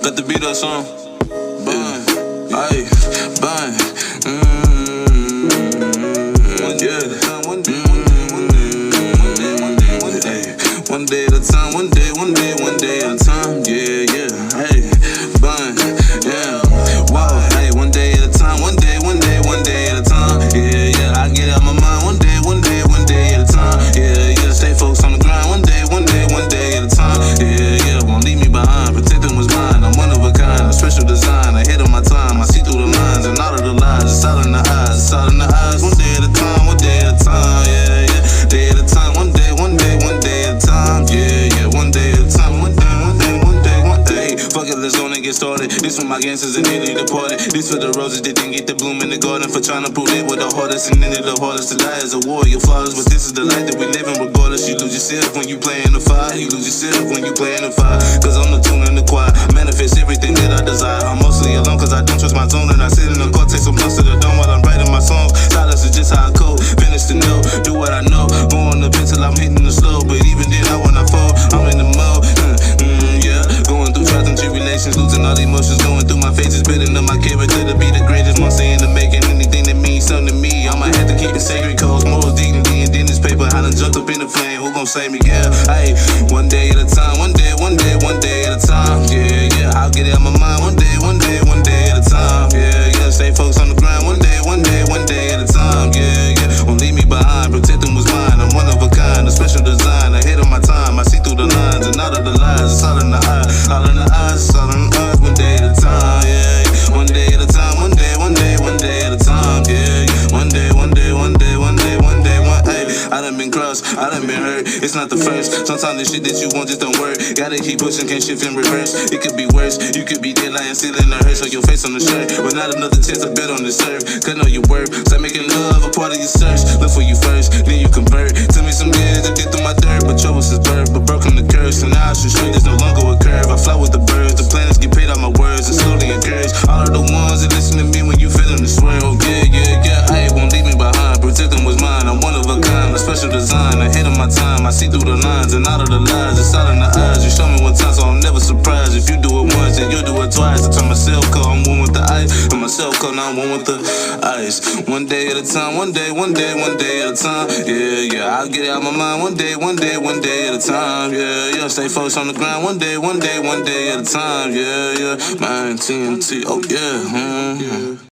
Got the beat up song. Bang. Aye. Bang. One day at a time, one day at a time, yeah, yeah, hey, bang, yeah, wow, hey, one day at a time, one day at a time, yeah, yeah, I get out my mind, one day at a time, yeah, yeah, stay focused on the grind, one day at a time, yeah, yeah, won't leave me behind, protecting what's mine, I'm one of a kind, a special design, ahead of my time, I see through the lines, and all of the lies, it's all in the eyes, it's all in the eyes, one day at a time, yeah, yeah, day at a time, one day at a time, yeah, yeah, one day at a time, one day. Fuck it, let's go and get started. This for my gangsters and nearly departed. This for the roses that didn't get the bloom in the garden. For trying to prove they were the hardest and ended the hardest. To die as a warrior, flawless, but this is the life that we live in regardless. You lose yourself when you play in the fire. You lose yourself when you play in the fire. Cause I'm the tune in the choir. Manifest everything that I desire. I'm mostly alone cause I don't trust my zone. And I sit in the car, take some blunts to the dome while I'm writing my songs. Silence is just how I code. Finish the note, do what I know. Go on the bit till I'm hitting the slow. But even then, I wanna fall. I'm in the mode. Yeah, going through trials and tribulations, losing all emotions, going through my phases, building up my character to be the greatest monster in the making. Anything that means something to me, I'ma have to keep it sacred. Codes, morals, dignity, and then this paper. I done jumped up in the flame, who gon' save me? Yeah, hey, one day at a time, one day at a time. Yeah, yeah, I'll get it out my mind. One day at a time. Yeah, yeah, stay focused on the grind. One day at a time. Yeah, yeah, won't leave me behind. Protecting what's mine. I'm one of a kind, a special design. Ahead of my time, I see through the lines and out of the lies. It's all in the eyes, all in the eyes, it's all in the eyes. One day at a time, yeah, yeah. One day at a time. One day at a time. Yeah, yeah. One day. I done been crossed, I done been hurt. It's not the first. Sometimes the shit that you want just don't work. Gotta keep pushing, can't shift in reverse. It could be worse. You could be dead lying, still in the hearse on your face on the shirt. But not another chance to bet on this earth. Cause know your worth. Start making love a part of your search. Look for you first, then you convert. Took me some years to get through my dirt, but trouble since birth. But broken the curse, and now I should straight. There's no longer a curve. I fly with the birds. The planets get paid out my words and slowly encourage all of the ones that listen to me when you feeling the swear. Oh yeah, yeah, yeah. I won't leave me behind. Protecting what's mine. I'm one of a kind. Special design, ahead of my time. I see through the lines and out of the lies. It's all in the eyes. You show me one time, so I'm never surprised. If you do it once, then you'll do it twice. I turn myself cold, I'm one with the ice. And myself cold, now I'm one with the ice. One day at a time, one day at a time. Yeah, yeah, I'll get it out my mind. One day at a time. Yeah, yeah, stay focused on the grind. One day at a time. Yeah, yeah, Bang TNT. Oh yeah, yeah.